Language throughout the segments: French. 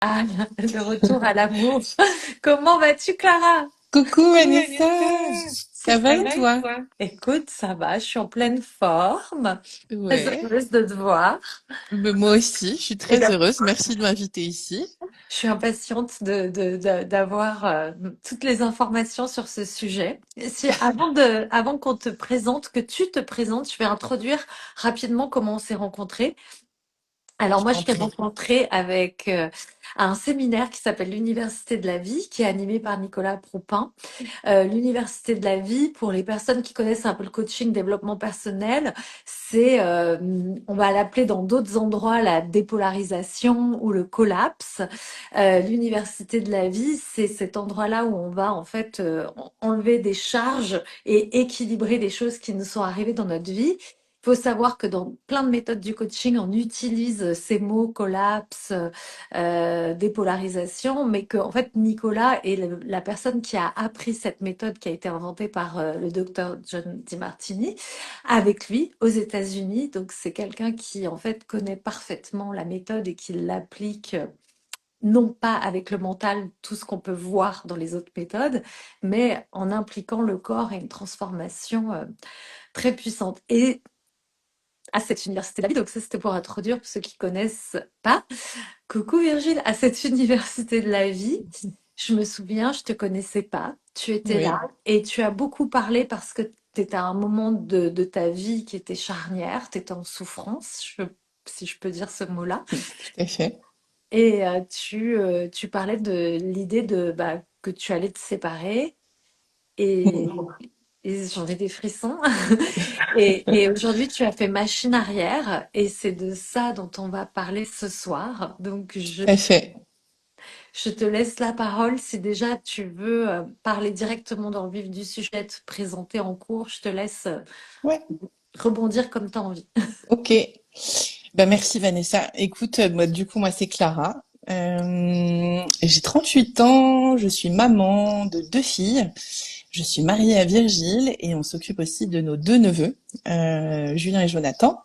Ah, le retour à l'amour. Comment vas-tu, Clara? Coucou Coucou Vanessa, Vanessa, ça va ça et va et toi? toi? Écoute, ça va, je suis en pleine forme. Très Ouais, heureuse de te voir. moi aussi, je suis Et très heureuse. Merci de m'inviter ici. je suis impatiente d'avoir toutes les informations sur ce sujet. Si, avant qu'on te présente, que tu te présentes, je vais introduire rapidement comment on s'est rencontrés. Alors Je moi, je t'en t'ai prie. rencontré avec un séminaire qui s'appelle l'Université de la vie, qui est animé par Nicolas Proupin. L'Université de la vie, pour les personnes qui connaissent un peu le coaching développement personnel, c'est, on va l'appeler dans d'autres endroits la dépolarisation ou le collapse. L'Université de la vie, c'est cet endroit-là où on va en fait enlever des charges et équilibrer des choses qui nous sont arrivées dans notre vie. Il faut savoir que dans plein de méthodes du coaching, on utilise ces mots collapse, dépolarisation, mais que en fait Nicolas est la personne qui a appris cette méthode qui a été inventée par le docteur John DiMartini avec lui aux États-Unis. Donc c'est quelqu'un qui en fait connaît parfaitement la méthode et qui l'applique non pas avec le mental, tout ce qu'on peut voir dans les autres méthodes, mais en impliquant le corps et une transformation très puissante. Et à cette université de la vie, donc ça c'était pour introduire pour ceux qui connaissent pas. Coucou Virgile, à cette université de la vie, je me souviens, je te connaissais pas, tu étais là Oui, et tu as beaucoup parlé parce que tu étais à un moment de ta vie qui était charnière, tu étais en souffrance, si je peux dire ce mot-là, tout à fait. et tu parlais de l'idée de que tu allais te séparer et, et j'en ai des frissons. Et aujourd'hui, tu as fait machine arrière et c'est de ça dont on va parler ce soir. Donc, Tout à fait. je te laisse la parole. Si déjà tu veux parler directement dans le vif du sujet, te présenter en cours, je te laisse Ouais, rebondir comme tu as envie. ok. Bah, merci Vanessa. Écoute, moi c'est Clara. J'ai 38 ans, je suis maman de deux filles. Je suis mariée à Virgile et on s'occupe aussi de nos deux neveux, Julien et Jonathan.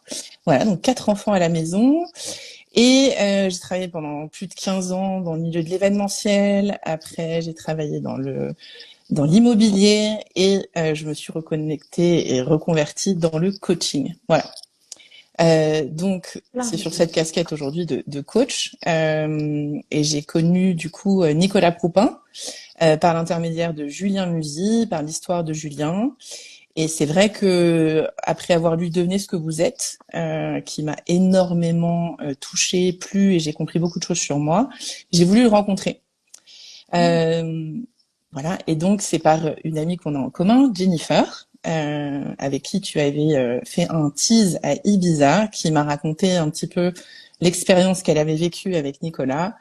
Voilà, donc quatre enfants à la maison. Et j'ai travaillé pendant plus de 15 ans dans le milieu de l'événementiel. Après, j'ai travaillé dans l'immobilier et je me suis reconnectée et reconvertie dans le coaching. Voilà. Donc, c'est sur cette casquette aujourd'hui de coach. Et j'ai connu du coup Nicolas Proupin par l'intermédiaire de Julien Musy, par l'histoire de Julien. Et c'est vrai que après avoir lu Devenez ce que vous êtes, qui m'a énormément touchée, plu, et j'ai compris beaucoup de choses sur moi, j'ai voulu le rencontrer. Euh, voilà. Et donc c'est par une amie qu'on a en commun, Jennifer, avec qui tu avais fait un tease à Ibiza, qui m'a raconté un petit peu l'expérience qu'elle avait vécue avec Nicolas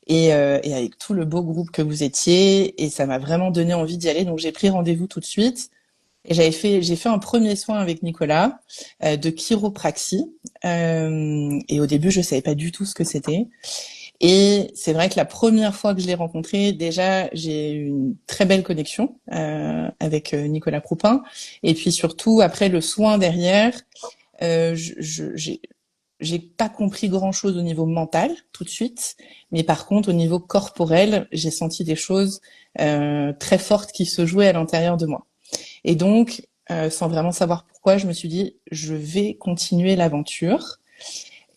et avec tout le beau groupe que vous étiez. Et ça m'a vraiment donné envie d'y aller. Donc j'ai pris rendez-vous tout de suite. Et j'ai fait un premier soin avec Nicolas de chiropraxie. Et au début, je savais pas du tout ce que c'était. Et c'est vrai que la première fois que je l'ai rencontré, déjà, j'ai eu une très belle connexion avec Nicolas Proupin. Et puis surtout, après le soin derrière, j'ai pas compris grand-chose au niveau mental tout de suite, mais par contre, au niveau corporel, j'ai senti des choses très fortes qui se jouaient à l'intérieur de moi. Et donc, sans vraiment savoir pourquoi, je me suis dit, je vais continuer l'aventure.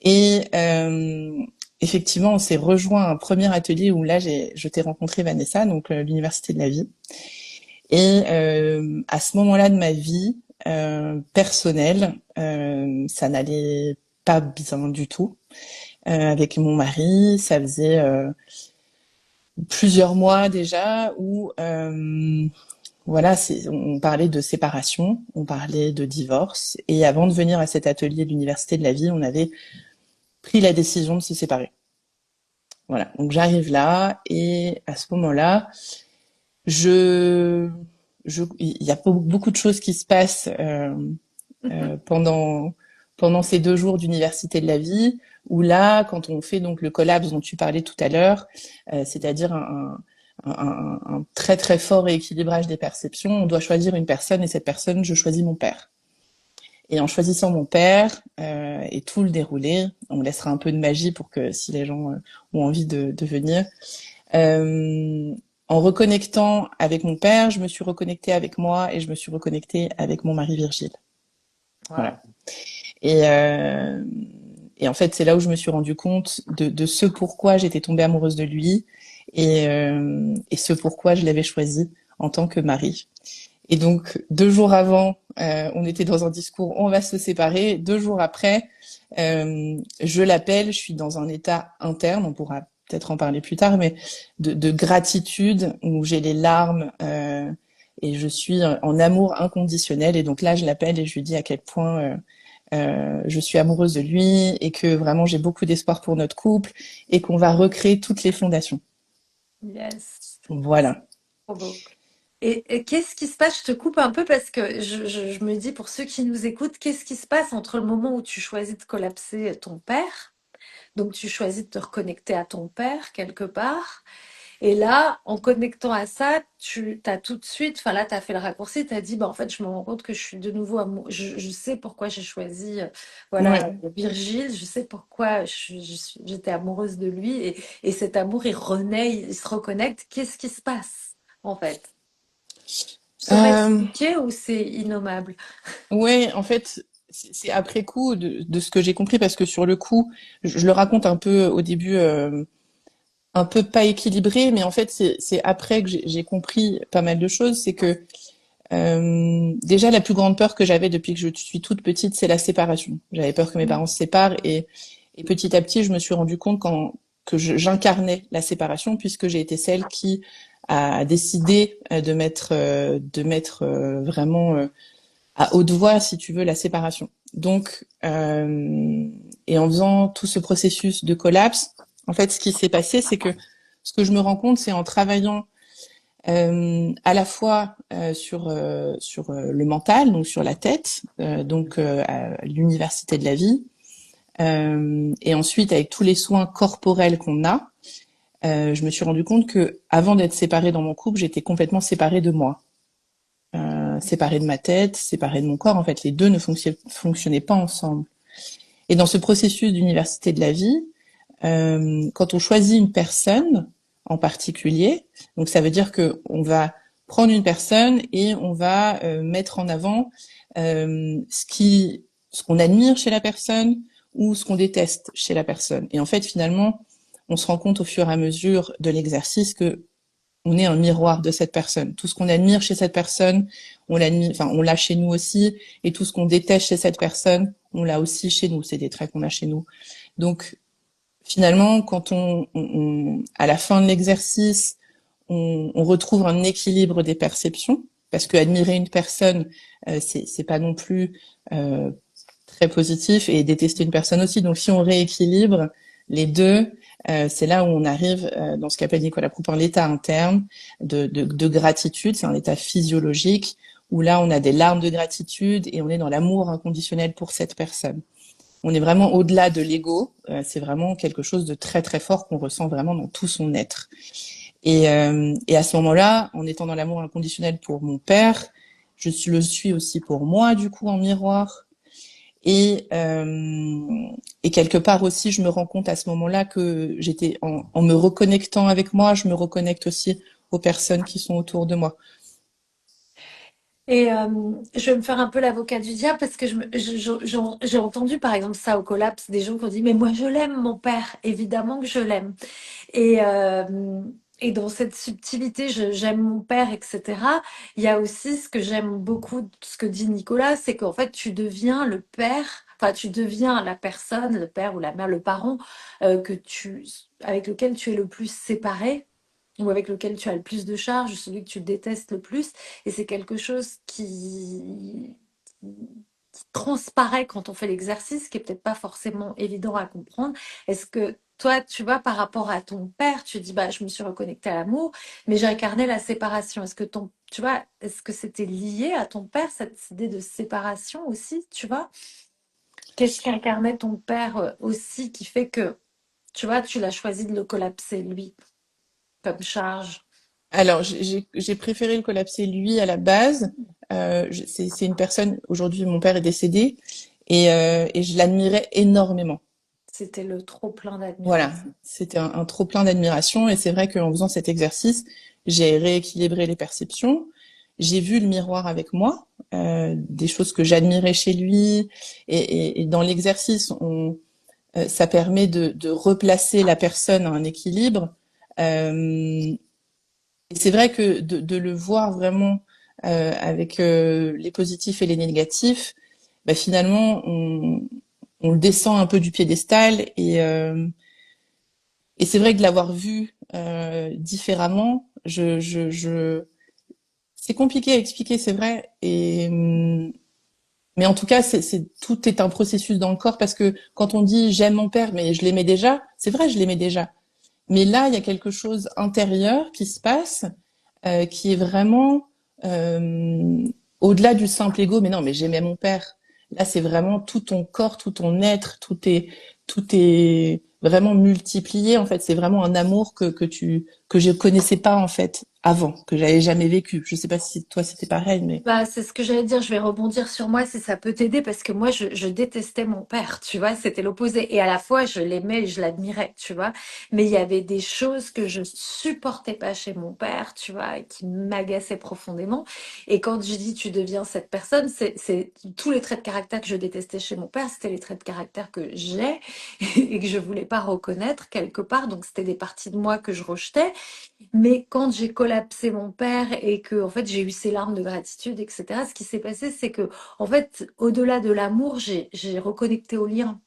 Et effectivement, on s'est rejoint à un premier atelier où là, je t'ai rencontré Vanessa, donc l'Université de la vie. Et à ce moment-là de ma vie personnelle, ça n'allait pas bien du tout. Avec mon mari, ça faisait plusieurs mois déjà où voilà, on parlait de séparation, on parlait de divorce, et avant de venir à cet atelier de l'Université de la vie, on avait pris la décision de se séparer. Voilà, donc j'arrive là, et à ce moment-là, je, il y a beaucoup de choses qui se passent pendant ces 2 jours d'Université de la vie, où là, quand on fait donc le collapse dont tu parlais tout à l'heure, c'est-à-dire un très très fort rééquilibrage des perceptions, on doit choisir une personne, et cette personne, je choisis mon père. Et en choisissant mon père et tout le déroulé, on laissera un peu de magie pour que si les gens ont envie de venir. Euh, En reconnectant avec mon père, je me suis reconnectée avec moi et je me suis reconnectée avec mon mari Virgile. Waouh. Voilà. Et, euh, et en fait, c'est là où je me suis rendu compte de ce pourquoi j'étais tombée amoureuse de lui et ce pourquoi je l'avais choisi en tant que mari. Et donc, 2 jours avant, on était dans un discours, on va se séparer. 2 jours après, je l'appelle, je suis dans un état interne, on pourra peut-être en parler plus tard, mais de gratitude où j'ai les larmes et je suis en amour inconditionnel. Et donc là, je l'appelle et je lui dis à quel point je suis amoureuse de lui et que vraiment j'ai beaucoup d'espoir pour notre couple et qu'on va recréer toutes les fondations. Yes. C'est Voilà. trop beau. Et qu'est-ce qui se passe? Je te coupe un peu parce que je me dis pour ceux qui nous écoutent, qu'est-ce qui se passe entre le moment où tu choisis de collapser ton père, donc tu choisis de te reconnecter à ton père quelque part, et là, en connectant à ça, tu as tout de suite, enfin là, tu as fait le raccourci, tu as dit, bah, en fait, je me rends compte que je suis de nouveau amour. Je sais pourquoi j'ai choisi voilà, Ouais. Virgile, je sais pourquoi j'étais amoureuse de lui, et cet amour, il renaît, il se reconnecte. Qu'est-ce qui se passe, en fait? Tu saurais Euh, expliquer ou c'est innommable? Ouais, en fait, c'est après coup de ce que j'ai compris, parce que sur le coup, je le raconte un peu au début, un peu pas équilibré, mais en fait, c'est après que j'ai compris pas mal de choses. C'est que déjà, la plus grande peur que j'avais depuis que je suis toute petite, c'est la séparation. J'avais peur que mes Mm. parents se séparent, et petit à petit, je me suis rendu compte que j'incarnais la séparation, puisque j'ai été celle qui a décidé de mettre vraiment à haute voix, si tu veux, la séparation. Donc, et en faisant tout ce processus de collapse, en fait, ce qui s'est passé, c'est que ce que je me rends compte, c'est en travaillant à la fois sur le mental, donc sur la tête, donc à l'université de la vie, et ensuite avec tous les soins corporels qu'on a, je me suis rendu compte que avant d'être séparée dans mon couple, j'étais complètement séparée de moi, séparée de ma tête, séparée de mon corps. En fait, les deux ne fonctionnaient pas ensemble. Et dans ce processus d'université de la vie, quand on choisit une personne en particulier, donc ça veut dire que on va prendre une personne et on va mettre en avant ce qu'on admire chez la personne ou ce qu'on déteste chez la personne. Et en fait, finalement, on se rend compte au fur et à mesure de l'exercice que on est un miroir de cette personne. Tout ce qu'on admire chez cette personne, on l'a chez nous aussi, et tout ce qu'on déteste chez cette personne, on l'a aussi chez nous. C'est des traits qu'on a chez nous. Donc, finalement, quand à la fin de l'exercice, on retrouve un équilibre des perceptions, parce que admirer une personne, c'est pas non plus euh, très positif, et détester une personne aussi. Donc, si on rééquilibre les deux, c'est là où on arrive dans ce qu'appelle Nicolas Proupin l'état interne de gratitude. C'est un état physiologique où là, on a des larmes de gratitude et on est dans l'amour inconditionnel pour cette personne. On est vraiment au-delà de l'ego. C'est vraiment quelque chose de très très fort qu'on ressent vraiment dans tout son être. Et à ce moment-là, en étant dans l'amour inconditionnel pour mon père, le suis aussi pour moi, du coup, en miroir. Et quelque part aussi, je me rends compte à ce moment-là que en me reconnectant avec moi, je me reconnecte aussi aux personnes qui sont autour de moi. Et je vais me faire un peu l'avocat du diable parce que j'ai entendu par exemple ça au collapse, des gens qui ont dit mais moi je l'aime mon père, évidemment que je l'aime. Et, euh, et dans cette subtilité, j'aime mon père, etc. Il y a aussi ce que j'aime beaucoup, ce que dit Nicolas, c'est qu'en fait tu deviens le père, enfin tu deviens la personne, le père ou la mère, le parent avec lequel tu es le plus séparé ou avec lequel tu as le plus de charges, celui que tu détestes le plus. Et c'est quelque chose qui transparaît quand on fait l'exercice, qui est peut-être pas forcément évident à comprendre. Est-ce que toi, tu vois, par rapport à ton père, tu dis, bah, je me suis reconnectée à l'amour, mais j'ai incarné la séparation. Tu vois, est-ce que c'était lié à ton père, cette idée de séparation aussi, tu vois? Qu'est-ce qu'incarnait ton père aussi qui fait que, tu vois, tu l'as choisi de le collapser, lui, comme charge? Alors, j'ai préféré le collapser lui à la base. C'est une personne, aujourd'hui mon père est décédé, et je l'admirais énormément. C'était le trop plein Voilà, d'admiration. c'était un trop plein d'admiration, et c'est vrai qu'en faisant cet exercice, j'ai rééquilibré les perceptions. J'ai vu le miroir avec moi, des choses que j'admirais chez lui, et dans l'exercice, ça permet de replacer la personne à un équilibre. Euh, et c'est vrai que de le voir vraiment avec les positifs et les négatifs, bah, finalement, on le descend un peu du piédestal, et c'est vrai que de l'avoir vu différemment, c'est compliqué à expliquer, c'est vrai. Mais en tout cas, tout est un processus dans le corps, parce que quand on dit j'aime mon père, mais je l'aimais déjà, c'est vrai, je l'aimais déjà. Mais là, il y a quelque chose intérieur qui se passe, qui est vraiment euh, au-delà du simple ego. Mais non, mais j'aimais mon père. Là, c'est vraiment tout ton corps, tout ton être, tout est vraiment multiplié. En fait, c'est vraiment un amour que je connaissais pas en fait avant, que j'avais jamais vécu. Je sais pas si toi c'était pareil, mais Bah, c'est ce que j'allais dire, je vais rebondir sur moi si ça peut t'aider parce que moi je détestais mon père, tu vois, c'était l'opposé et à la fois je l'aimais et je l'admirais, tu vois, mais il y avait des choses que je supportais pas chez mon père, tu vois, et qui m'agaçaient profondément et quand je dis tu deviens cette personne, c'est tous les traits de caractère que je détestais chez mon père, c'était les traits de caractère que j'ai et que je voulais pas reconnaître quelque part, donc c'était des parties de moi que je rejetais mais quand j'ai collapsé mon père et que en fait j'ai eu ces larmes de gratitude, etc., ce qui s'est passé, c'est que en fait, au-delà de l'amour, j'ai reconnecté au lien.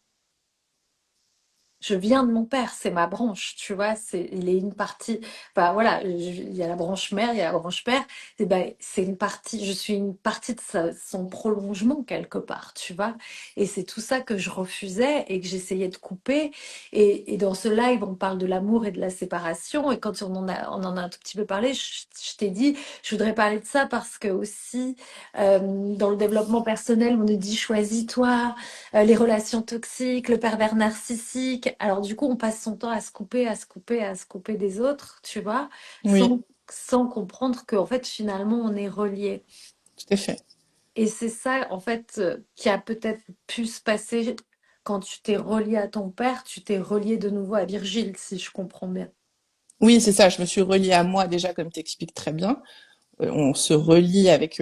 Je viens de mon père, c'est ma branche, tu vois, il est une partie, enfin voilà, il y a la branche mère, il y a la branche père, et ben, c'est une partie, je suis une partie de son prolongement quelque part, tu vois, et c'est tout ça que je refusais et que j'essayais de couper, et dans ce live, on parle de l'amour et de la séparation, et quand on en a un tout petit peu parlé, je t'ai dit, je voudrais parler de ça parce que aussi, dans le développement personnel, on nous dit choisis-toi, les relations toxiques, le pervers narcissique. Alors du coup, on passe son temps à se couper, à se couper, à se couper des autres, tu vois, oui, sans comprendre qu'en fait, finalement, on est reliés. tout à fait. Et c'est ça, en fait, qui a peut-être pu se passer quand tu t'es relié à ton père, tu t'es relié de nouveau à Virgile, si je comprends bien. Oui, c'est ça. Je me suis reliée à moi déjà, comme tu expliques très bien. On se relie avec,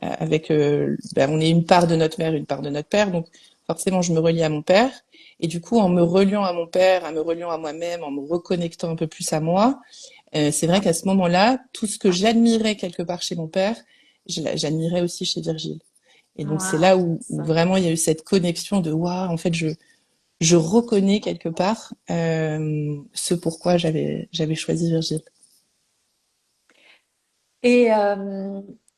on est une part de notre mère, une part de notre père, donc forcément je me relie à mon père, et du coup en me reliant à mon père, en me reliant à moi-même, en me reconnectant un peu plus à moi, c'est vrai qu'à ce moment-là, tout ce que j'admirais quelque part chez mon père, j'admirais aussi chez Virgile. Et donc c'est Voilà, là c'est où ça. vraiment il y a eu cette connexion de waouh, en fait je reconnais quelque part ce pourquoi j'avais choisi Virgile. Et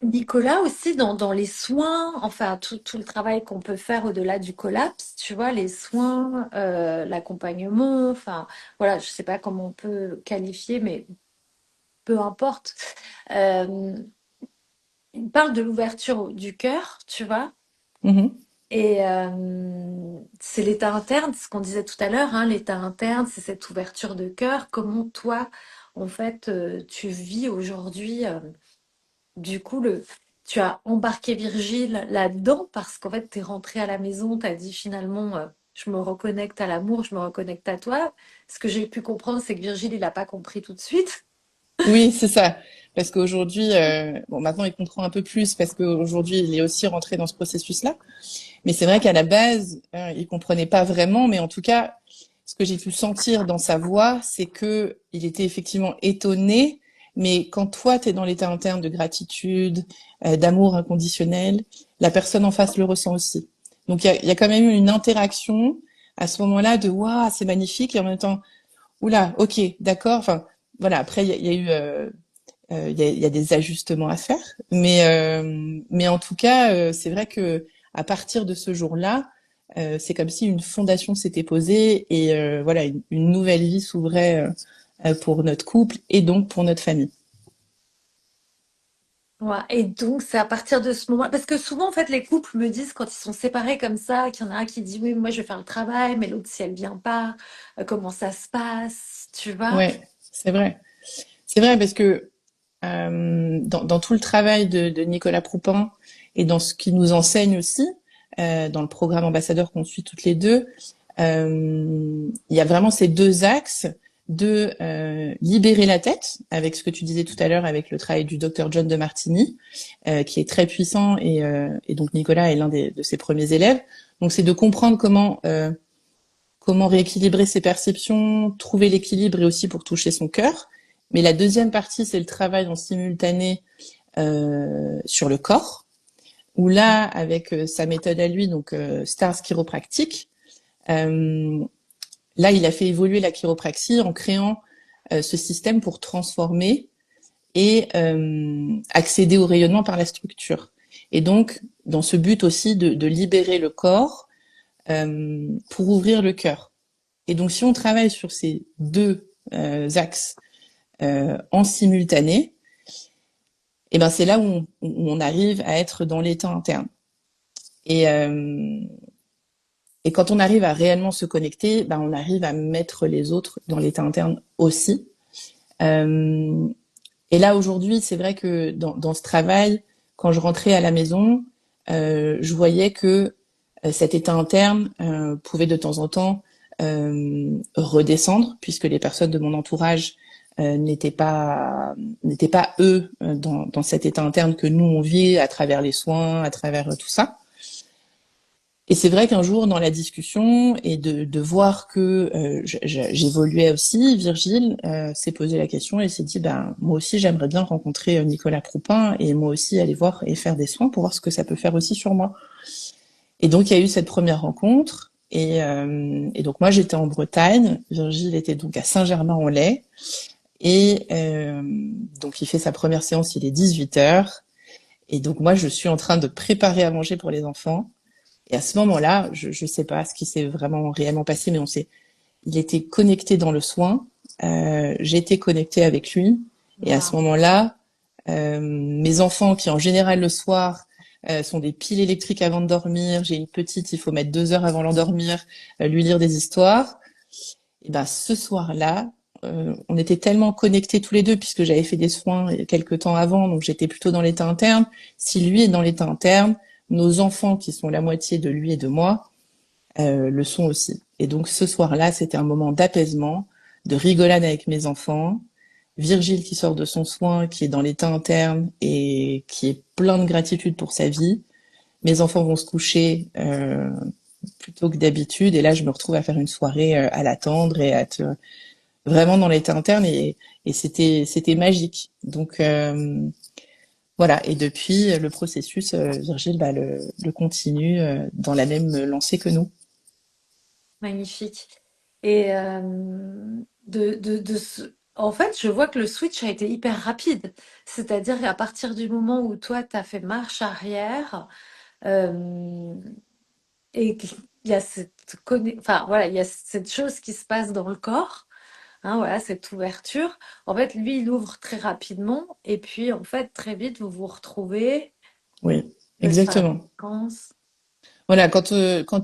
Nicolas aussi, dans les soins, enfin tout le travail qu'on peut faire au-delà du collapse, tu vois, les soins, l'accompagnement, enfin voilà, je sais pas comment on peut qualifier, mais peu importe. Euh, il parle de l'ouverture du cœur, tu vois, Mhm. et c'est l'état interne, ce qu'on disait tout à l'heure, hein, l'état interne, c'est cette ouverture de cœur. Comment toi, en fait, tu vis aujourd'hui? Du coup, tu as embarqué Virgile là-dedans parce qu'en fait, tu es rentré à la maison, tu as dit finalement, je me reconnecte à l'amour, je me reconnecte à toi. Ce que j'ai pu comprendre, c'est que Virgile, il n'a pas compris tout de suite. Oui, c'est ça. Parce qu'aujourd'hui, bon, maintenant il comprend un peu plus parce qu'aujourd'hui il est aussi rentré dans ce processus-là. Mais c'est vrai qu'à la base, il comprenait pas vraiment. Mais en tout cas, ce que j'ai pu sentir dans sa voix, c'est que il était effectivement étonné. Mais quand toi, tu es dans l'état interne de gratitude, d'amour inconditionnel, la personne en face le ressent aussi. Donc il y a quand même eu une interaction à ce moment-là de waouh, c'est magnifique, et en même temps, oula, ok, d'accord. Enfin, voilà. Après, il y a eu il y a des ajustements à faire, mais en tout cas, c'est vrai que à partir de ce jour-là, c'est comme si une fondation s'était posée, et voilà, une nouvelle vie s'ouvrait pour notre couple et donc pour notre famille. Ouais, et donc, c'est à partir de ce moment, parce que souvent, en fait, les couples me disent quand ils sont séparés comme ça, qu'il y en a un qui dit oui, moi je vais faire le travail, mais l'autre, si elle vient pas, comment ça se passe, tu vois? Ouais, c'est vrai. C'est vrai parce que dans tout le travail de Nicolas Proupin et dans ce qu'il nous enseigne aussi, dans le programme ambassadeur qu'on suit toutes les deux, il y a vraiment ces deux axes de libérer la tête, avec ce que tu disais tout à l'heure, avec le travail du docteur John de Martini, qui est très puissant, et donc Nicolas est l'un de ses premiers élèves. Donc c'est de comprendre comment rééquilibrer ses perceptions, trouver l'équilibre et aussi pour toucher son cœur. Mais la deuxième partie, c'est le travail en simultané sur le corps, où là, avec sa méthode à lui, donc Stars Chiropractic, là, il a fait évoluer la chiropraxie en créant ce système pour transformer et accéder au rayonnement par la structure. Et donc, dans ce but aussi de libérer le corps pour ouvrir le cœur. Et donc, si on travaille sur ces deux axes en simultané, et ben c'est là où on arrive à être dans l'état interne. Et, euh, et quand on arrive à réellement se connecter, ben on arrive à mettre les autres dans l'état interne aussi. Euh, et là aujourd'hui, c'est vrai que dans ce travail, quand je rentrais à la maison, je voyais que cet état interne pouvait de temps en temps redescendre, puisque les personnes de mon entourage n'étaient pas eux dans cet état interne que nous on vit à travers les soins, à travers tout ça. Et c'est vrai qu'un jour dans la discussion et de voir que j'évoluais aussi, Virgile s'est posé la question et s'est dit ben moi aussi j'aimerais bien rencontrer Nicolas Proupin et moi aussi aller voir et faire des soins pour voir ce que ça peut faire aussi sur moi. Et donc il y a eu cette première rencontre et donc moi j'étais en Bretagne, Virgile était donc à Saint-Germain-en-Laye. Et donc il fait sa première séance, il est 18h. Et donc moi, je suis en train de préparer à manger pour les enfants. Et à ce moment-là, je sais pas ce qui s'est vraiment réellement passé, mais il était connecté dans le soin. J'étais connectée avec lui. Et à ce Waouh. moment-là, mes enfants, qui en général le soir sont des piles électriques avant de dormir. J'ai une petite, il faut mettre 2 heures avant l'endormir, lui lire des histoires. Et ben ce soir-là, on était tellement connectés tous les deux puisque j'avais fait des soins quelques temps avant, donc j'étais plutôt dans l'état interne. Si lui est dans l'état interne, nos enfants qui sont la moitié de lui et de moi le sont aussi. Et donc ce soir-là, c'était un moment d'apaisement, de rigolade avec mes enfants. Virgile qui sort de son soin, qui est dans l'état interne et qui est plein de gratitude pour sa vie. Mes enfants vont se coucher plutôt que d'habitude, et là je me retrouve à faire une soirée à l'attendre et à être vraiment dans l'état interne et c'était magique. Donc voilà, et depuis le processus, Virgile bah, le continue dans la même lancée que nous. Magnifique. Et en fait, je vois que le switch a été hyper rapide. C'est-à-dire qu'à partir du moment où toi, tu as fait marche arrière, euh, et qu'il y a enfin, voilà, il y a cette chose qui se passe dans le corps, hein, voilà, cette ouverture. En fait, lui, il ouvre très rapidement. Et puis, en fait, très vite, vous vous retrouvez, Oui, vous allez faire des exactement. séquences. Voilà, quand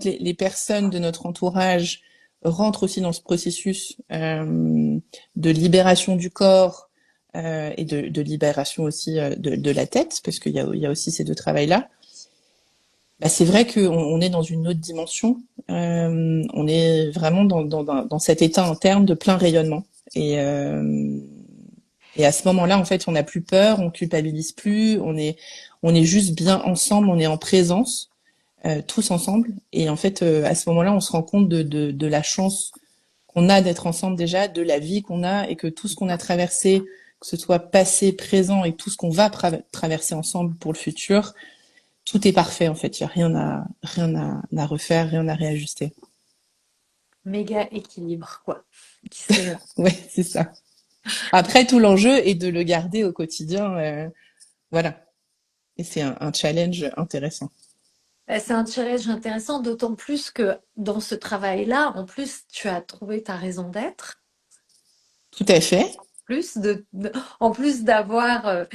les personnes de notre entourage rentrent aussi dans ce processus de libération du corps et de libération aussi de la tête, parce il y a aussi ces deux travails-là, bah, c'est vrai qu'on est dans une autre dimension. On est vraiment dans cet état interne de plein rayonnement. Et à ce moment-là, en fait, on n'a plus peur, on culpabilise plus, on est juste bien ensemble, on est en présence, tous ensemble. Et en fait, à ce moment-là, on se rend compte de la chance qu'on a d'être ensemble déjà, de la vie qu'on a et que tout ce qu'on a traversé, que ce soit passé, présent et tout ce qu'on va traverser ensemble pour le futur, tout est parfait en fait. Il y a rien à refaire, rien à réajuster. Méga équilibre, quoi, qui se met là. Ouais, c'est ça. Après, tout l'enjeu est de le garder au quotidien. Voilà. Et c'est un challenge intéressant. C'est un challenge intéressant, d'autant plus que dans ce travail-là, en plus, tu as trouvé ta raison d'être. Tout à fait. Plus en plus d'avoir,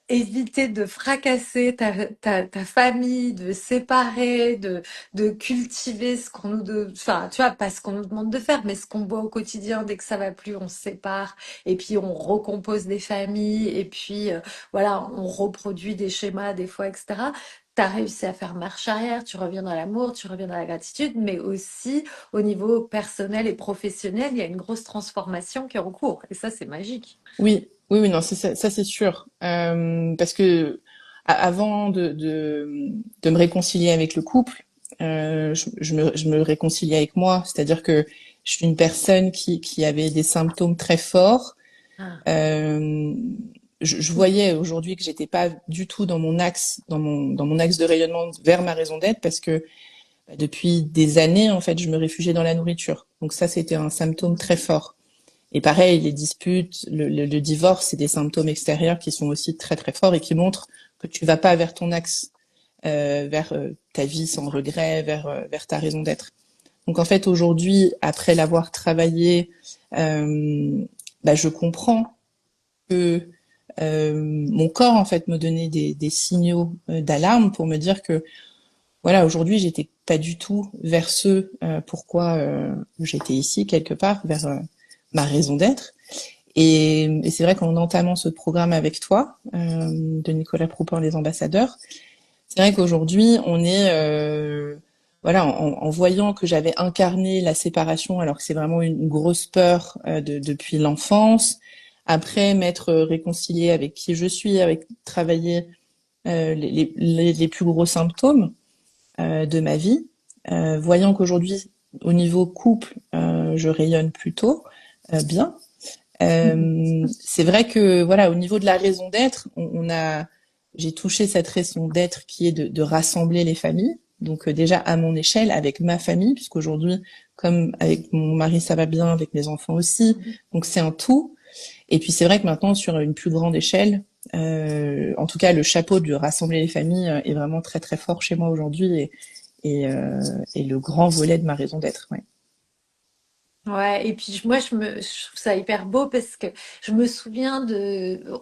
éviter de fracasser ta famille, de séparer, de cultiver ce qu'on enfin, tu vois, pas ce qu'on nous demande de faire, mais ce qu'on voit au quotidien. Dès que ça va plus, on se sépare, et puis on recompose des familles, et puis voilà, on reproduit des schémas des fois, etc. T'as réussi à faire marche arrière, tu reviens dans l'amour, tu reviens dans la gratitude, mais aussi au niveau personnel et professionnel, il y a une grosse transformation qui est en cours, et ça, c'est magique. Oui, oui, oui, non, ça, c'est sûr. Parce que avant de me réconcilier avec le couple, je me réconciliais avec moi. C'est-à-dire que je suis une personne qui avait des symptômes très forts. Ah. Euh, je voyais aujourd'hui que j'étais pas du tout dans mon axe, dans mon axe de rayonnement vers ma raison d'être, parce que depuis des années, en fait, je me réfugiais dans la nourriture. Donc ça, c'était un symptôme très fort. Et pareil, les disputes, le divorce, c'est des symptômes extérieurs qui sont aussi très très forts et qui montrent que tu vas pas vers ton axe, vers ta vie sans regret, vers ta raison d'être. Donc en fait, aujourd'hui, après l'avoir travaillé, je comprends que mon corps en fait me donnait des signaux d'alarme pour me dire que voilà, aujourd'hui, j'étais pas du tout vers ce pourquoi j'étais ici quelque part, vers ma raison d'être. Et c'est vrai qu'en entamant ce programme avec toi, de Nicolas Proupin, les ambassadeurs, c'est vrai qu'aujourd'hui, on est, voilà, en voyant que j'avais incarné la séparation, alors que c'est vraiment une grosse peur depuis l'enfance, après m'être réconciliée avec qui je suis, avec travailler les plus gros symptômes de ma vie, voyant qu'aujourd'hui, au niveau couple, je rayonne plutôt bien. C'est vrai que voilà, au niveau de la raison d'être, j'ai touché cette raison d'être qui est de rassembler les familles. Donc déjà à mon échelle, avec ma famille, puisqu'aujourd'hui, comme avec mon mari, ça va bien, avec mes enfants aussi. Donc c'est un tout. Et puis c'est vrai que maintenant, sur une plus grande échelle, en tout cas, le chapeau de rassembler les familles est vraiment très très fort chez moi aujourd'hui et, euh, et le grand volet de ma raison d'être. Ouais. Ouais, et puis moi je trouve ça hyper beau parce que je me souviens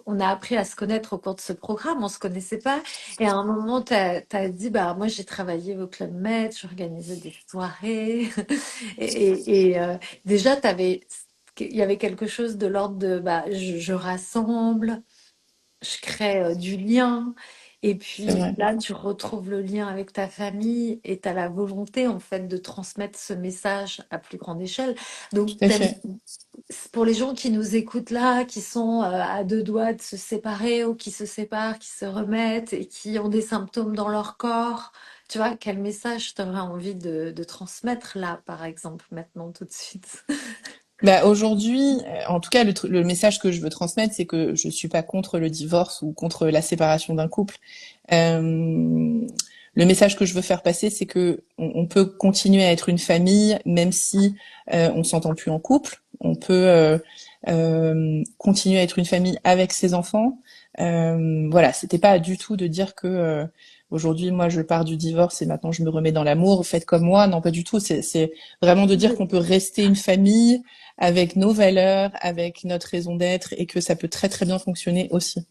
on a appris à se connaître au cours de ce programme, on se connaissait pas, et à un moment t'as dit bah moi j'ai travaillé au Club Med, j'organisais des soirées, et déjà il y avait quelque chose de l'ordre de bah je rassemble, je crée du lien. Et C'est puis vrai, là, tu retrouves le lien avec ta famille et tu as la volonté en fait de transmettre ce message à plus grande échelle. tout Donc, à fait. pour les gens qui nous écoutent là, qui sont à deux doigts de se séparer ou qui se séparent, qui se remettent et qui ont des symptômes dans leur corps, tu vois, quel message tu aurais envie de transmettre là, par exemple, maintenant, tout de suite? Bah, aujourd'hui, en tout cas, le message que je veux transmettre, c'est que je suis pas contre le divorce ou contre la séparation d'un couple. Le message que je veux faire passer, c'est que on peut continuer à être une famille, même si on s'entend plus en couple. On peut continuer à être une famille avec ses enfants. Voilà, c'était pas du tout de dire que aujourd'hui, moi, je pars du divorce et maintenant je me remets dans l'amour. Faites comme moi. Non, pas du tout. C'est vraiment de dire qu'on peut rester une famille avec nos valeurs, avec notre raison d'être, et que ça peut très très bien fonctionner aussi.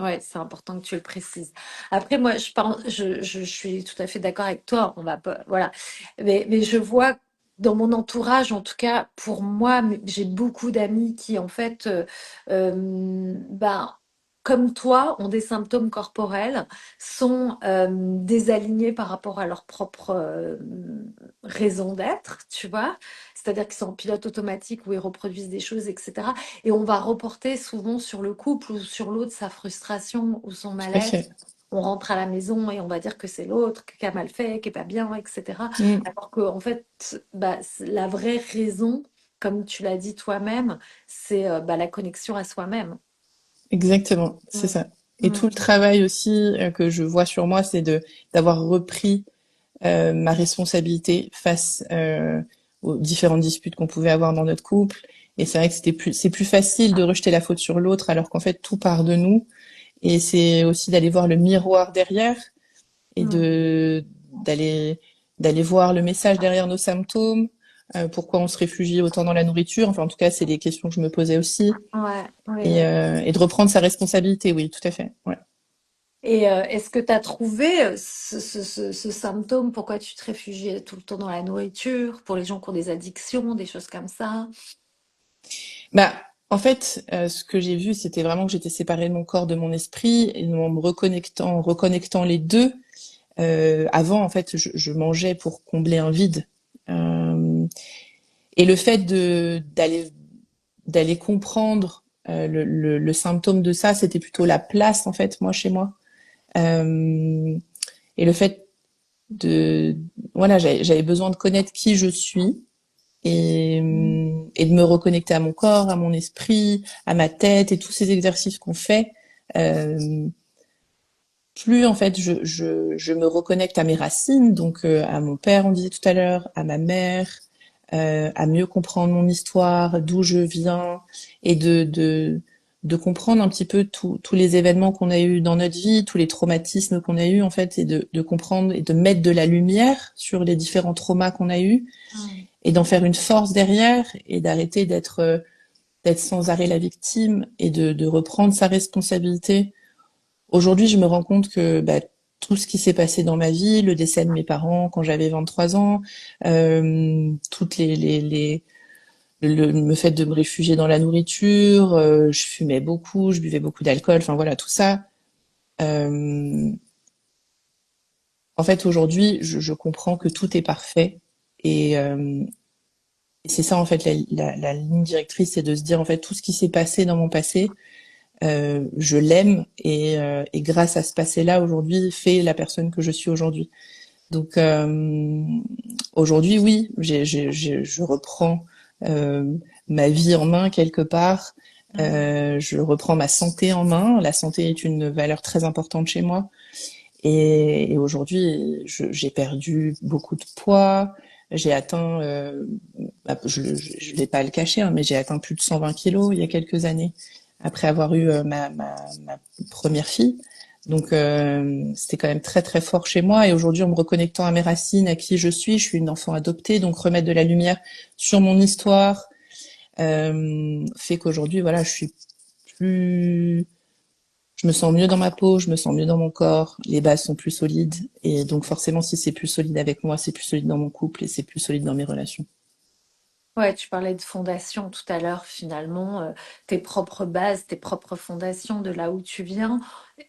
Ouais, c'est important que tu le précises. Après, moi, je suis tout à fait d'accord avec toi. On va pas, voilà. Mais je vois dans mon entourage, en tout cas, pour moi, j'ai beaucoup d'amis qui, en fait, ben, comme toi, ont des symptômes corporels, sont désalignés par rapport à leur propre raison d'être, tu vois. C'est-à-dire qu'ils sont en pilote automatique où ils reproduisent des choses, etc. Et on va reporter souvent sur le couple ou sur l'autre sa frustration ou son Tout à mal-être. fait. On rentre à la maison et on va dire que c'est l'autre qui a mal fait, qui est pas bien, etc. Mm, Alors que en fait, bah, la vraie raison, comme tu l'as dit toi-même, c'est bah, la connexion à soi-même. exactement, c'est Mm. ça. Et tout le Mm. travail aussi que je vois sur moi, c'est de d'avoir repris ma responsabilité face aux différentes disputes qu'on pouvait avoir dans notre couple. Et c'est vrai que c'est plus facile de rejeter la faute sur l'autre, alors qu'en fait tout part de nous. Et c'est aussi d'aller voir le miroir derrière et Mm. d'aller d'aller voir le message derrière nos symptômes, pourquoi on se réfugie autant dans la nourriture. Enfin, en tout cas, c'est des questions que je me posais aussi. Ouais, oui. Et de reprendre sa responsabilité, oui, tout à fait. Ouais. Et est-ce que tu as trouvé ce symptôme, pourquoi tu te réfugies tout le temps dans la nourriture, pour les gens qui ont des addictions, des choses comme ça? Bah, en fait, ce que j'ai vu, c'était vraiment que j'étais séparée de mon corps, de mon esprit, et en me reconnectant les deux. Avant, en fait, je mangeais pour combler un vide. Euh, et le fait de d'aller comprendre le symptôme de ça, c'était plutôt la place, en fait, moi, chez moi. Euh, et le fait de, voilà, j'avais besoin de connaître qui je suis et de me reconnecter à mon corps, à mon esprit, à ma tête et tous ces exercices qu'on fait. Euh, Plus en fait je me reconnecte à mes racines, donc à mon père, on disait tout à l'heure, à ma mère, à mieux comprendre mon histoire, d'où je viens, et de comprendre un petit peu tous les événements qu'on a eus dans notre vie, tous les traumatismes qu'on a eus en fait, et de comprendre et de mettre de la lumière sur les différents traumas qu'on a eus, Mm. et d'en faire une force derrière, et d'arrêter d'être sans arrêt la victime, et de reprendre sa responsabilité. Aujourd'hui, je me rends compte que bah, tout ce qui s'est passé dans ma vie, le décès de mes parents quand j'avais 23 ans, toutes le fait de me réfugier dans la nourriture, je fumais beaucoup, je buvais beaucoup d'alcool, enfin voilà, tout ça. euh, En fait, aujourd'hui, je comprends que tout est parfait et c'est ça en fait la ligne directrice, c'est de se dire en fait tout ce qui s'est passé dans mon passé, je l'aime et grâce à ce passé-là aujourd'hui fait la personne que je suis aujourd'hui. Donc aujourd'hui, oui, je reprends euh, ma vie en main quelque part. Mm. Je reprends ma santé en main. La santé est une valeur très importante chez moi. Et aujourd'hui, j'ai perdu beaucoup de poids. J'ai atteint, je l'ai pas à le cacher, hein, mais j'ai atteint plus de 120 kilos il y a quelques années après avoir eu ma première fille. Donc c'était quand même très très fort chez moi. Et aujourd'hui, en me reconnectant à mes racines, à qui je suis une enfant adoptée, donc remettre de la lumière sur mon histoire fait qu'aujourd'hui, voilà, plus je me sens mieux dans ma peau, je me sens mieux dans mon corps, les bases sont plus solides et donc forcément si c'est plus solide avec moi, c'est plus solide dans mon couple et c'est plus solide dans mes relations. Ouais, tu parlais de fondation tout à l'heure, finalement, tes propres bases, tes propres fondations de là où tu viens.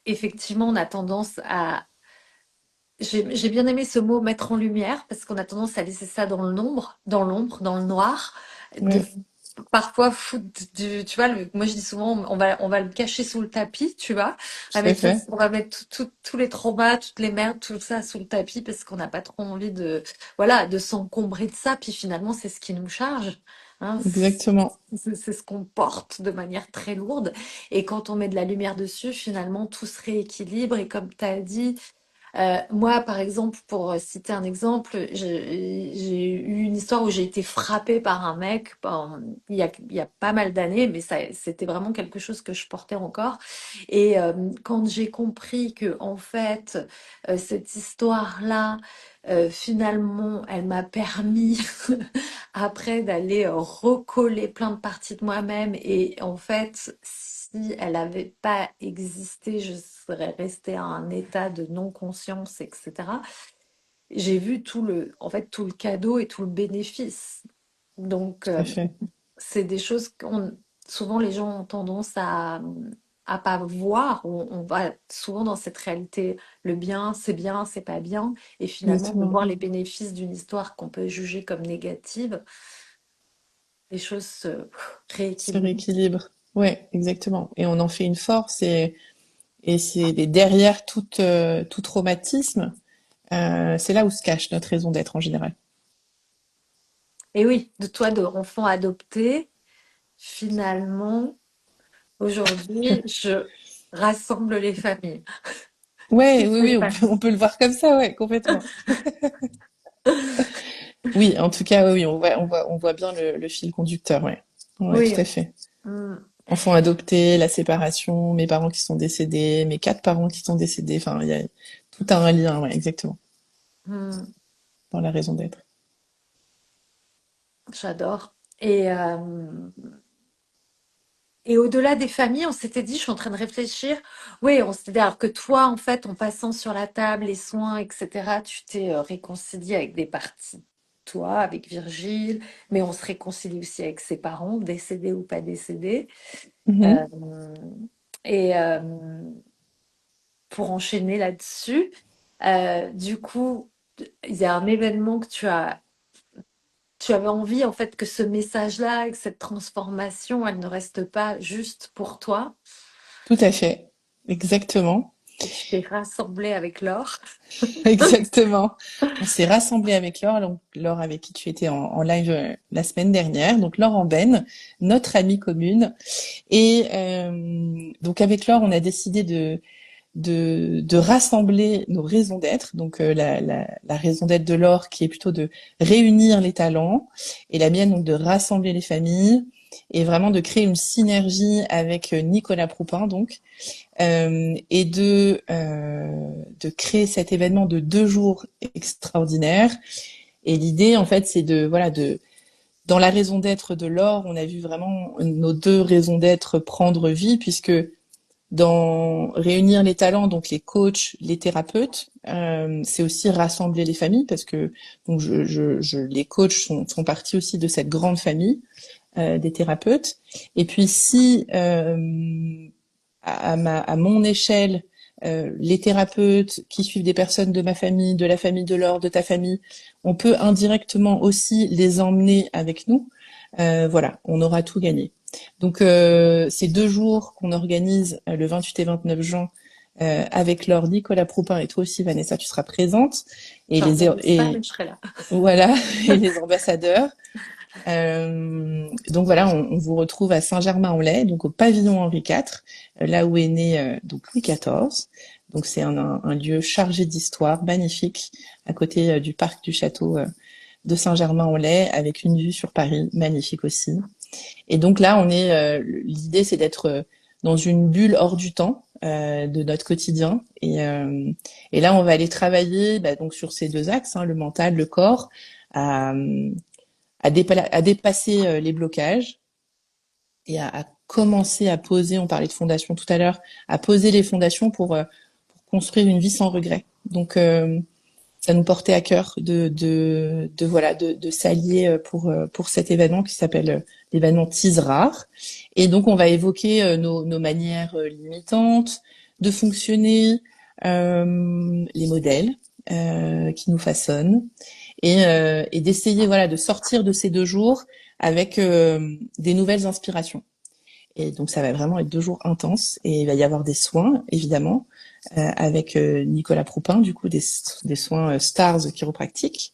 Effectivement, on a tendance à... J'ai bien aimé ce mot mettre en lumière parce qu'on a tendance à laisser ça dans l'ombre, dans le noir, de Ouais, parfois foutre tu vois, moi je dis souvent, on va le cacher sous le tapis, tu vois, tout à fait. on va mettre tous les traumas, toutes les merdes, tout ça sous le tapis parce qu'on n'a pas trop envie de, voilà, de s'encombrer de ça. Puis finalement, c'est ce qui nous charge, hein, Exactement. c'est ce qu'on porte de manière très lourde. Et quand on met de la lumière dessus, finalement, tout se rééquilibre. Et comme tu as dit, moi, par exemple, pour citer un exemple, j'ai eu une histoire où j'ai été frappée par un mec il y a pas mal d'années, mais ça, c'était vraiment quelque chose que je portais encore. Et quand j'ai compris que, en fait, cette histoire-là, finalement, elle m'a permis après d'aller recoller plein de parties de moi-même. Et en fait, si elle n'avait pas existé, je serais restée à un état de non-conscience, etc. J'ai vu en fait, tout le cadeau et tout le bénéfice. Donc, Tout à fait. c'est des choses souvent les gens ont tendance à pas voir. On va souvent dans cette réalité, le bien, c'est pas bien. Et finalement, de Exactement. voir les bénéfices d'une histoire qu'on peut juger comme négative, les choses se Ce rééquilibrent. rééquilibre. Ouais, exactement. Et on en fait une force et c'est derrière tout traumatisme, c'est là où se cache notre raison d'être en général. Et oui, de toi, de enfant adopté, finalement, aujourd'hui, je rassemble les familles. Ouais, Toutes oui, les oui, familles. on peut le voir comme ça, ouais, complètement. Oui, en tout cas, oui, on voit bien le fil conducteur, ouais. Ouais, Oui. tout à fait. Mm, Enfant adopté, la séparation, mes parents qui sont décédés, mes quatre parents qui sont décédés, enfin, il y a tout un lien, ouais, exactement, mm. dans la raison d'être. J'adore. Et au-delà des familles, on s'était dit, je suis en train de réfléchir. Oui, c'est-à-dire que toi, en fait, en passant sur la table, les soins, etc., tu t'es réconcilié avec des parties. Toi, avec Virgile, mais on se réconcilie aussi avec ses parents, décédés ou pas décédés. Euh, Mhm. et pour enchaîner là-dessus, du coup, il y a un événement que tu avais envie, en fait, que ce message-là, que cette transformation, elle ne reste pas juste pour toi. Tout à fait. Exactement. Et tu t'es rassemblé avec Laure. Exactement. On s'est rassemblés avec Laure, donc Laure avec qui tu étais en live la semaine dernière, donc Laure Amben, notre amie commune. Et donc avec Laure, on a décidé de rassembler nos raisons d'être. Donc la raison d'être de Laure qui est plutôt de réunir les talents et la mienne donc de rassembler les familles et vraiment de créer une synergie avec Nicolas Proupin donc et de créer cet événement de 2 jours extraordinaires. Et l'idée en fait c'est de voilà de dans la raison d'être de Laure, on a vu vraiment nos 2 raisons d'être prendre vie puisque dans réunir les talents, donc les coachs, les thérapeutes, c'est aussi rassembler les familles parce que donc les coachs sont partie aussi de cette grande famille des thérapeutes. Et puis si à mon échelle, les thérapeutes qui suivent des personnes de ma famille, de la famille de Laure, de ta famille, on peut indirectement aussi les emmener avec nous. Voilà, on aura tout gagné. Donc ces 2 jours qu'on organise le 28 et 29 juin avec Laure, Nicolas Proupin et toi aussi Vanessa, tu seras présente et J'organise pas, mais je serai là. voilà et les ambassadeurs. Donc voilà, on vous retrouve à Saint-Germain-en-Laye, donc au pavillon Henri IV, là où est né donc Louis XIV. Donc c'est un lieu chargé d'histoire, magnifique, à côté du parc du château de Saint-Germain-en-Laye, avec une vue sur Paris, magnifique aussi. Et donc là, l'idée c'est d'être dans une bulle hors du temps de notre quotidien. Et là, on va aller travailler donc sur ces 2 axes, hein, le mental, le corps, à, à dépasser les blocages et à commencer à poser, on parlait de fondation tout à l'heure, à poser les fondations pour construire une vie sans regret. Donc, ça nous portait à cœur voilà de s'allier pour cet événement qui s'appelle l'événement Tease Rare. Et donc on va évoquer nos manières limitantes de fonctionner, les modèles qui nous façonnent et d'essayer voilà de sortir de ces 2 jours avec des nouvelles inspirations. Et donc ça va vraiment être 2 jours intenses et il va y avoir des soins évidemment avec Nicolas Proupin du coup des soins Stars chiropractiques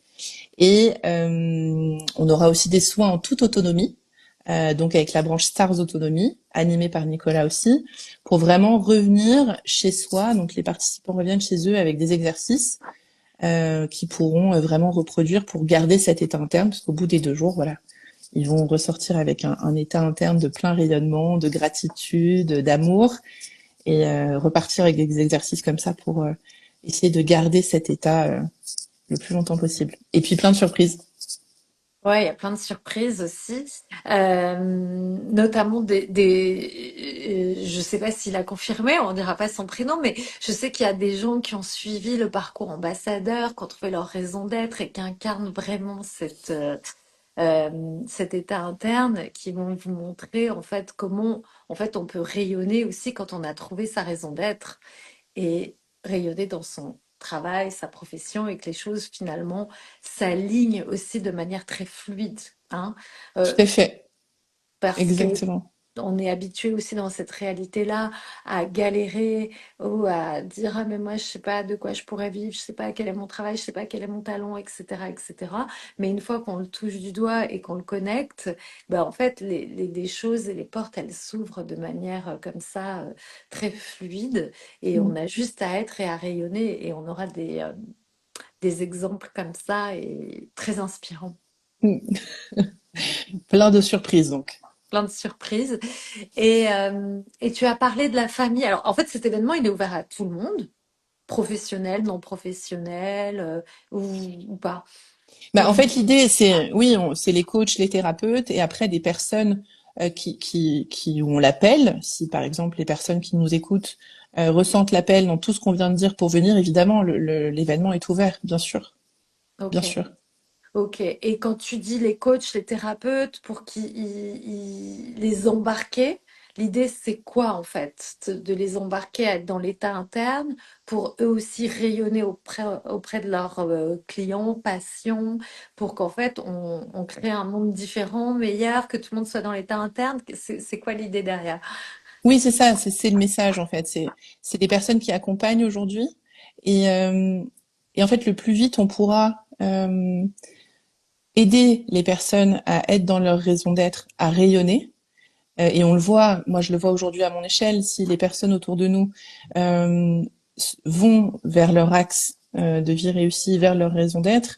et on aura aussi des soins en toute autonomie. Donc avec la branche Stars Autonomie, animée par Nicolas aussi, pour vraiment revenir chez soi. Donc les participants reviennent chez eux avec des exercices qui pourront vraiment reproduire pour garder cet état interne, parce qu'au bout des 2 jours, voilà, ils vont ressortir avec un état interne de plein rayonnement, de gratitude, d'amour, et repartir avec des exercices comme ça pour essayer de garder cet état le plus longtemps possible. Et puis plein de surprises. Ouais, il y a plein de surprises aussi, notamment je sais pas s'il a confirmé, on dira pas son prénom, mais je sais qu'il y a des gens qui ont suivi le parcours ambassadeur, qui ont trouvé leur raison d'être et qui incarnent vraiment cet état interne, qui vont vous montrer en fait comment en fait on peut rayonner aussi quand on a trouvé sa raison d'être et rayonner dans son travail, sa profession et que les choses finalement s'alignent aussi de manière très fluide, hein. Tout Euh, à fait, parce que exactement. on est habitué aussi dans cette réalité-là à galérer ou à dire ah mais moi je sais pas de quoi je pourrais vivre, je sais pas quel est mon travail, je sais pas quel est mon talent, etc., etc. Mais une fois qu'on le touche du doigt et qu'on le connecte, ben en fait les choses et les portes elles s'ouvrent de manière comme ça très fluide et on a juste à être et à rayonner et on aura des exemples comme ça et très inspirants. Mm. Plein de surprises donc. Plein de surprises. Et tu as parlé de la famille. Alors, en fait, cet événement, il est ouvert à tout le monde, professionnel, non professionnel, ou pas. Bah, en Ou fait, l'idée, c'est, oui, c'est les coachs, les thérapeutes, et après des personnes qui ont l'appel. Si, par exemple, les personnes qui nous écoutent ressentent l'appel dans tout ce qu'on vient de dire pour venir, évidemment, l'événement est ouvert, bien sûr, bien ok. sûr. Ok. Et quand tu dis les coachs, les thérapeutes, pour qu'ils les embarquer, l'idée c'est quoi en fait? De les embarquer à être dans l'état interne pour eux aussi rayonner auprès de leurs clients, patients, pour qu'en fait on crée un monde différent, meilleur, que tout le monde soit dans l'état interne. C'est quoi l'idée derrière? Oui, c'est ça, c'est le message, en fait. C'est des personnes qui accompagnent aujourd'hui. Et, euh, et en fait, le plus vite on pourra aider les personnes à être dans leur raison d'être, à rayonner. Et on le voit, moi je le vois aujourd'hui à mon échelle, si les personnes autour de nous euh, vont vers leur axe de vie réussie, vers leur raison d'être,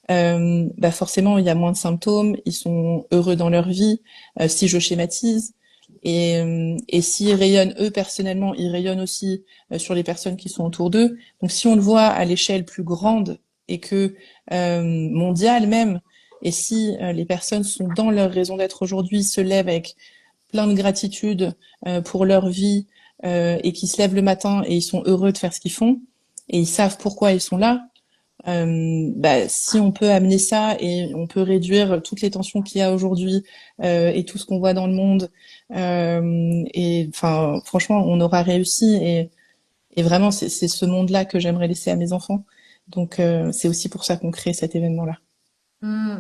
bah forcément il y a moins de symptômes, ils sont heureux dans leur vie, si je schématise. Et s'ils rayonnent eux personnellement, ils rayonnent aussi sur les personnes qui sont autour d'eux. Donc si on le voit à l'échelle plus grande et que mondiale même, et si les personnes sont dans leur raison d'être aujourd'hui, se lèvent avec plein de gratitude pour leur vie et qui se lèvent le matin et ils sont heureux de faire ce qu'ils font et ils savent pourquoi ils sont là. Bah, si on peut amener ça et on peut réduire toutes les tensions qu'il y a aujourd'hui et tout ce qu'on voit dans le monde, et enfin franchement on aura réussi et vraiment c'est ce monde-là que j'aimerais laisser à mes enfants. Donc c'est aussi pour ça qu'on crée cet événement-là. Hmm.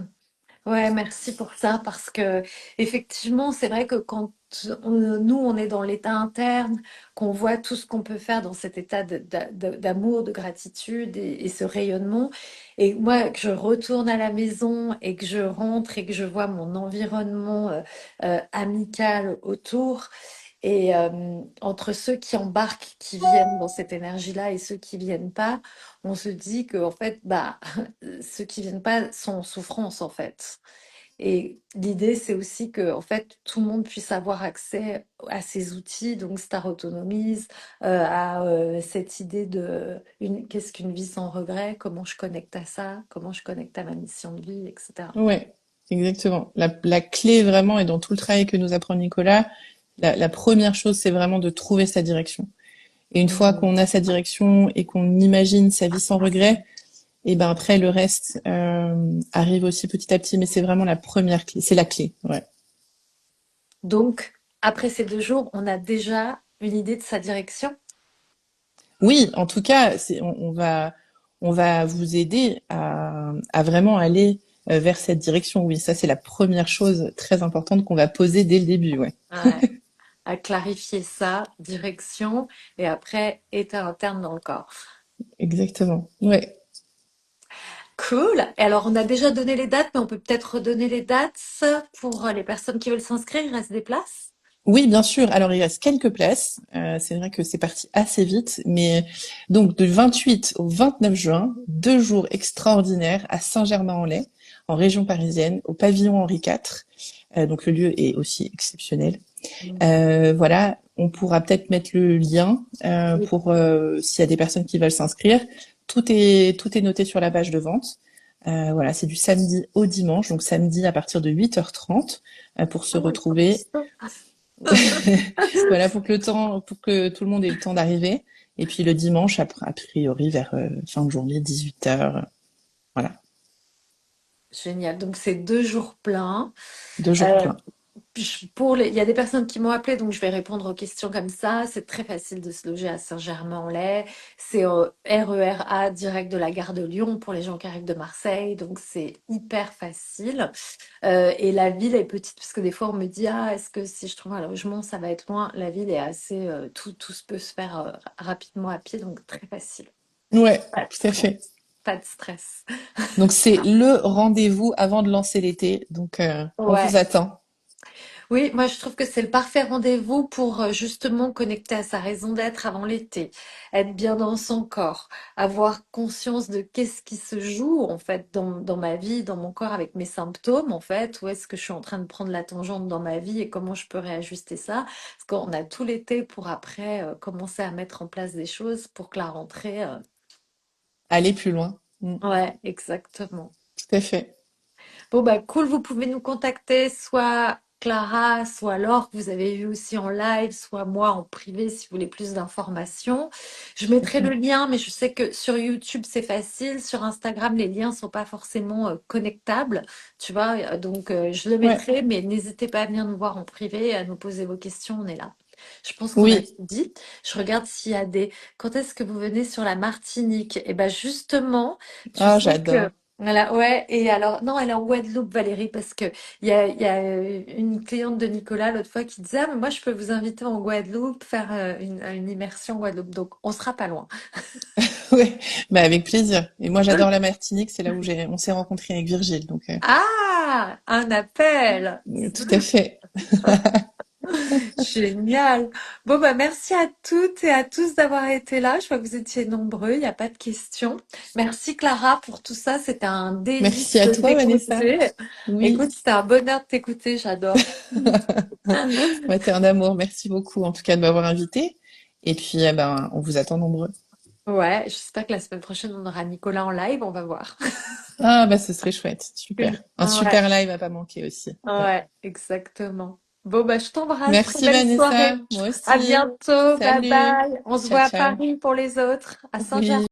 Ouais, merci pour ça parce que effectivement, c'est vrai que quand nous on est dans l'état interne, qu'on voit tout ce qu'on peut faire dans cet état d'amour, de gratitude et ce rayonnement, et moi que je retourne à la maison et que je rentre et que je vois mon environnement amical autour, et entre ceux qui embarquent, qui viennent dans cette énergie-là et ceux qui viennent pas, on se dit que en fait, bah, ceux qui viennent pas sont en souffrance en fait. Et l'idée, c'est aussi que, en fait, tout le monde puisse avoir accès à ces outils, donc Star Autonomise, à cette idée de qu'est-ce qu'une vie sans regret, comment je connecte à ça, comment je connecte à ma mission de vie, etc. Ouais, exactement. La clé vraiment est dans tout le travail que nous apprend Nicolas. La première chose, c'est vraiment de trouver sa direction. Et une fois Mhm. qu'on a sa direction et qu'on imagine sa vie sans regret, et ben après le reste arrive aussi petit à petit. Mais c'est vraiment la première clé. C'est la clé. Ouais. Donc, après ces 2 jours, on a déjà une idée de sa direction. Oui, en tout cas, on va vous aider à vraiment aller vers cette direction. Oui, ça c'est la première chose très importante qu'on va poser dès le début. Ouais. Ouais. À clarifier ça, direction, et après, état interne dans le corps. Exactement. Ouais. Cool. Et alors, on a déjà donné les dates, mais on peut peut-être redonner les dates pour les personnes qui veulent s'inscrire. Il reste des places. Oui, bien sûr. Alors, il reste quelques places. C'est vrai que c'est parti assez vite, mais donc du 28 au 29 juin, 2 jours extraordinaires à Saint-Germain-en-Laye, en région parisienne, au pavillon Henri IV. Donc le lieu est aussi exceptionnel. Mm. Voilà, on pourra peut-être mettre le lien Oui. pour s'il y a des personnes qui veulent s'inscrire. Tout est noté sur la page de vente. Voilà, c'est du samedi au dimanche, donc samedi à partir de 8h30 pour se Ah ouais, comme retrouver. ça. Voilà, pour que tout le monde ait le temps d'arriver. Et puis le dimanche, a priori, vers fin de journée, 18h. Voilà, Génial. Donc, c'est 2 jours pleins. 2 jours Euh, pleins. il y a des personnes qui m'ont appelé, donc je vais répondre aux questions comme ça. C'est très facile de se loger à Saint-Germain-en-Laye. C'est RER A direct de la gare de Lyon pour les gens qui arrivent de Marseille. Donc c'est hyper facile. Et la ville est petite parce que des fois on me dit ah est-ce que si je trouve un logement ça va être loin. La ville est assez tout peut se faire rapidement à pied donc très facile. Ouais, Pas de tout à stress. fait. Pas de stress. Donc c'est le rendez-vous avant de lancer l'été. Donc on vous Ouais. attend. Oui, moi je trouve que c'est le parfait rendez-vous pour justement connecter à sa raison d'être avant l'été, être bien dans son corps, avoir conscience de qu'est-ce qui se joue en fait dans ma vie, dans mon corps avec mes symptômes en fait, où est-ce que je suis en train de prendre la tangente dans ma vie et comment je peux réajuster ça. Parce qu'on a tout l'été pour après commencer à mettre en place des choses pour que la rentrée... Aller plus loin. Mm. Ouais, exactement. tout à fait. Bon, bah, cool, vous pouvez nous contacter, soit Clara, soit Laure, que vous avez vu aussi en live, soit moi en privé si vous voulez plus d'informations. Je mettrai le lien, mais je sais que sur YouTube, c'est facile. Sur Instagram, les liens sont pas forcément connectables, tu vois. Donc, je le Ouais. mettrai, mais n'hésitez pas à venir nous voir en privé, à nous poser vos questions, on est là. Je pense qu'on a Oui. tout dit. Je regarde s'il y a des... Quand est-ce que vous venez sur la Martinique? Eh ben justement, tu Ah, sais que... j'adore. Voilà, ouais, et alors, non, elle est en Guadeloupe, Valérie, parce que il y a une cliente de Nicolas l'autre fois qui disait, ah, mais moi, je peux vous inviter en Guadeloupe, faire une immersion en Guadeloupe. Donc, on sera pas loin. Ouais, bah avec plaisir. Et moi, j'adore la Martinique, c'est là où on s'est rencontrés avec Virgile, donc Ah, un appel. tout à fait. Génial. Bon, bah, merci à toutes et à tous d'avoir été là. Je vois que vous étiez nombreux, il n'y a pas de questions. Merci Clara pour tout ça. C'était un Merci délice à de toi, Vanessa. t'écouter. Oui. Écoute, c'était un bonheur de t'écouter, j'adore. Bah, t'es un amour. Merci beaucoup, en tout cas, de m'avoir invité. Et puis, eh ben, on vous attend nombreux. Ouais, j'espère que la semaine prochaine, on aura Nicolas en live, on va voir. Ah, bah, ce serait chouette. Super. Un Ouais, super live à pas manquer aussi. Ouais. ouais, exactement. Bon, bah, je t'embrasse. Très Merci, belle soirée. Vanessa. Moi À aussi. bientôt. Bye Salut. bye. On se Ciao, voit à ciao. Paris pour les autres, à Saint-Germain. Oui.